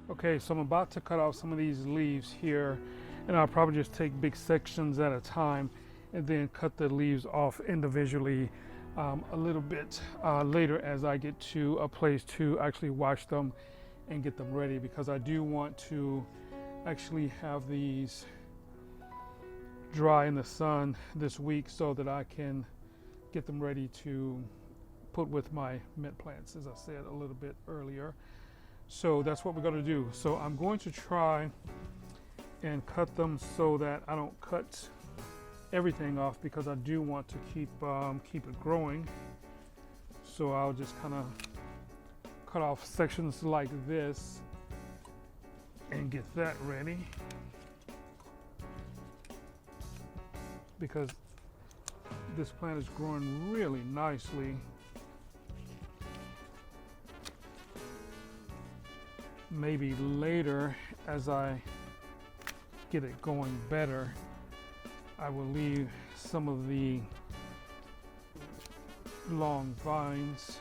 Okay, so I'm about to cut off some of these leaves here, and I'll probably just take big sections at a time and then cut the leaves off individually a little bit later as I get to a place to actually wash them and get them ready, because I do want to actually have these dry in the sun this week so that I can get them ready to put with my mint plants, as I said a little bit earlier. So that's what we're going to do. So I'm going to try and cut them so that I don't cut everything off, because I do want to keep it growing. So I'll just kind of cut off sections like this and get that ready, because this plant is growing really nicely. Maybe later, as I get it going better, I will leave some of the long vines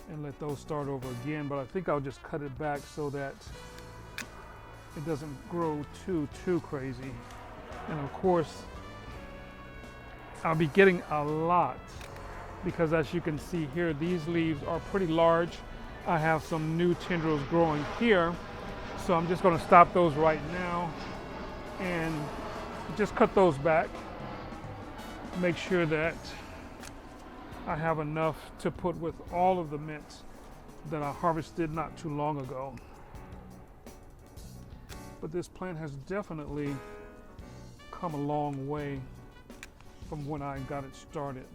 and let those start over again, but I think I'll just cut it back so that it doesn't grow too crazy. And of course, I'll be getting a lot, because as you can see here, these leaves are pretty large. I have some new tendrils growing here, so I'm just going to stop those right now and just cut those back. Make sure that I have enough to put with all of the mint that I harvested not too long ago. But this plant has definitely come a long way from when I got it started.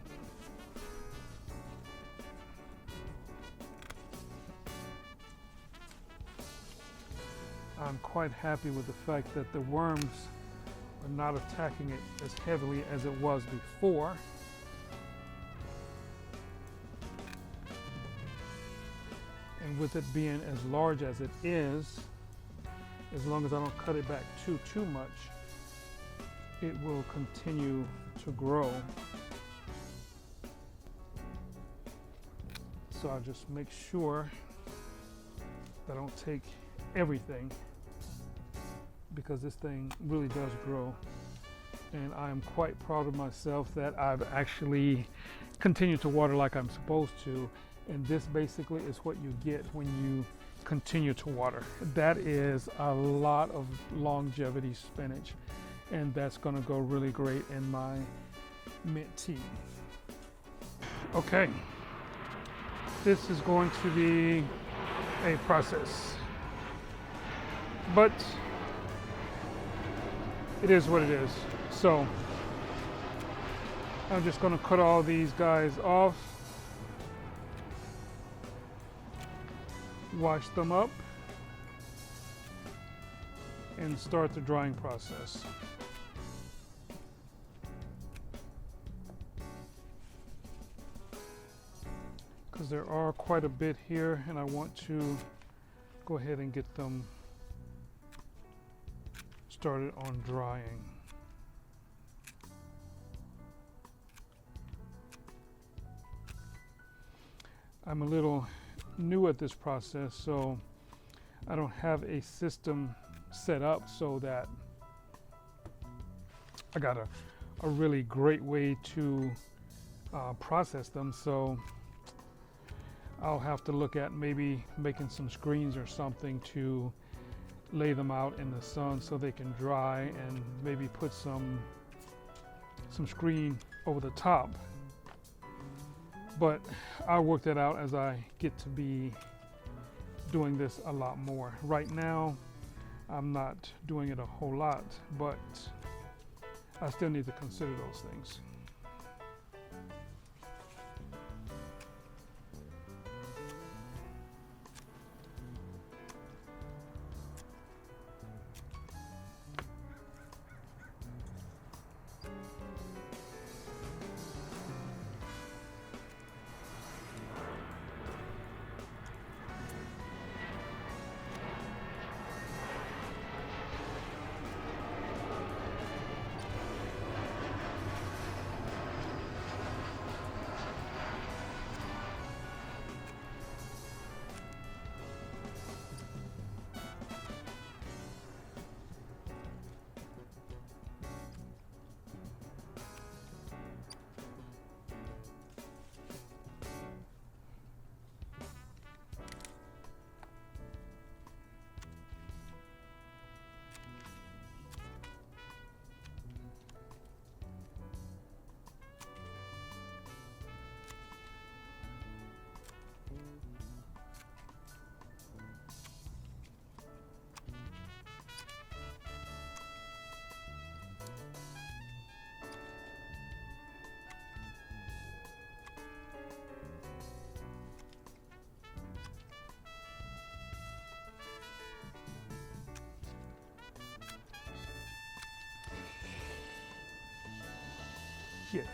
I'm quite happy with the fact that the worms are not attacking it as heavily as it was before. And with it being as large as it is, as long as I don't cut it back too much, it will continue to grow. So I'll just make sure that I don't take everything, because this thing really does grow. And I'm quite proud of myself that I've actually continued to water like I'm supposed to. And this basically is what you get when you continue to water. That is a lot of longevity spinach, and that's going to go really great in my mint tea. Okay, this is going to be a process, but it is what it is. So I'm just going to cut all these guys off, wash them up, and start the drying process. Because there are quite a bit here, and I want to go ahead and get them started on drying. I'm a little new at this process, so I don't have a system set up so that I got a really great way to process them. So I'll have to look at maybe making some screens or something to lay them out in the sun so they can dry, and maybe put some screen over the top. But I'll work that out as I get to be doing this a lot more. Right now, I'm not doing it a whole lot, but I still need to consider those things. Shit.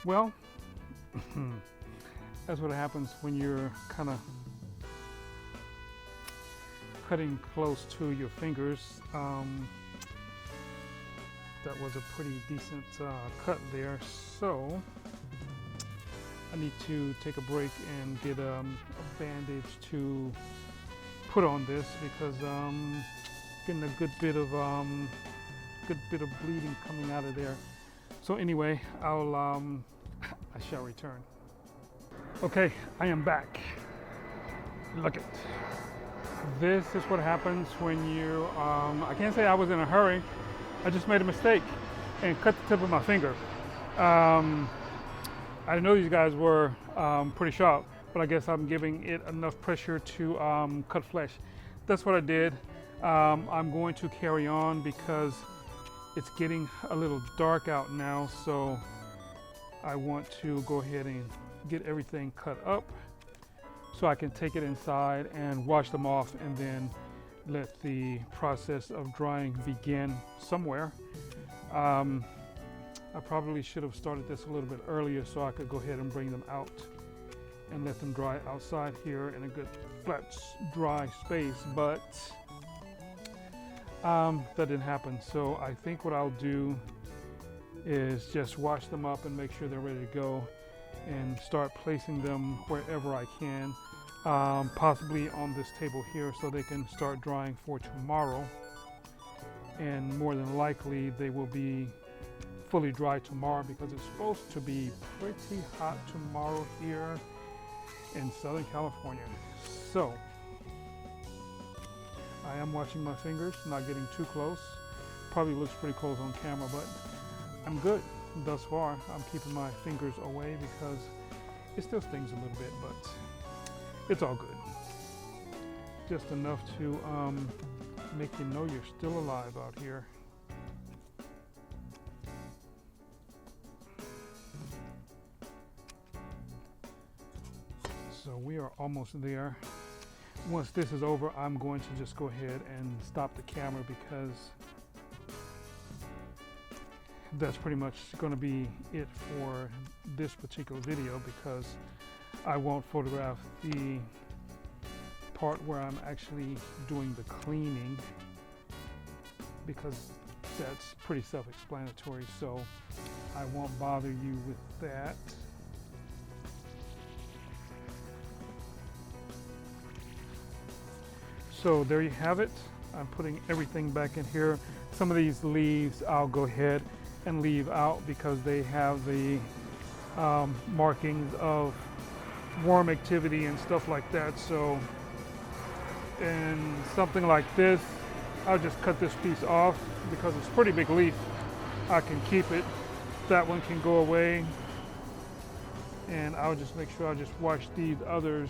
Well, that's what happens when you're kind of cutting close to your fingers. That was a pretty decent cut there. So I need to take a break and get a bandage to put on this because getting a good bit of bleeding coming out of there. So anyway, I shall return. Okay, I am back. Look it. This is what happens when you, I can't say I was in a hurry. I just made a mistake and cut the tip of my finger. I know these guys were pretty sharp, but I guess I'm giving it enough pressure to cut flesh. That's what I did. I'm going to carry on because it's getting a little dark out now, so I want to go ahead and get everything cut up so I can take it inside and wash them off and then let the process of drying begin somewhere. I probably should have started this a little bit earlier so I could go ahead and bring them out and let them dry outside here in a good flat dry space, but that didn't happen. So I think what I'll do is just wash them up and make sure they're ready to go and start placing them wherever I can, possibly on this table here so they can start drying for tomorrow. And more than likely they will be fully dry tomorrow because it's supposed to be pretty hot tomorrow here in Southern California. So I am watching my fingers, not getting too close. Probably looks pretty close on camera, but I'm good thus far. I'm keeping my fingers away because it still stings a little bit, but it's all good. Just enough to make you know you're still alive out here. So we are almost there. Once this is over, I'm going to just go ahead and stop the camera because that's pretty much going to be it for this particular video, because I won't photograph the part where I'm actually doing the cleaning because that's pretty self-explanatory, so I won't bother you with that. So there you have it. I'm putting everything back in here. Some of these leaves I'll go ahead and leave out because they have the markings of worm activity and stuff like that. So, and something like this, I'll just cut this piece off because it's a pretty big leaf. I can keep it. That one can go away. And I'll just make sure I just wash these others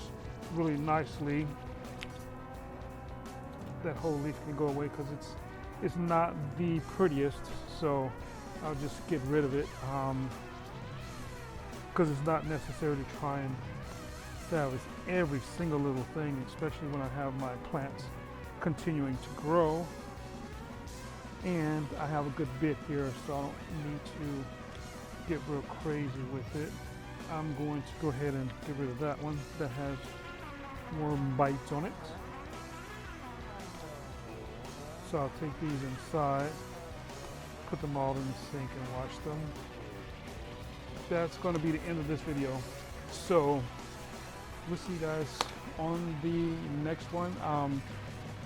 really nicely. That whole leaf can go away because it's not the prettiest, so I'll just get rid of it because it's not necessary to try and salvage every single little thing, especially when I have my plants continuing to grow. And I have a good bit here, so I don't need to get real crazy with it. I'm going to go ahead and get rid of that one that has worm bites on it. So I'll take these inside, put them all in the sink and wash them. That's going to be the end of this video. So we'll see you guys on the next one.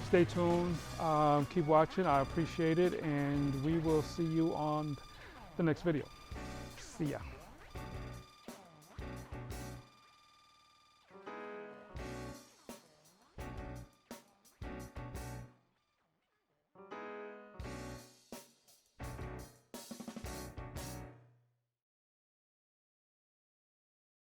Stay tuned, keep watching, I appreciate it, and we will see you on the next video. See ya.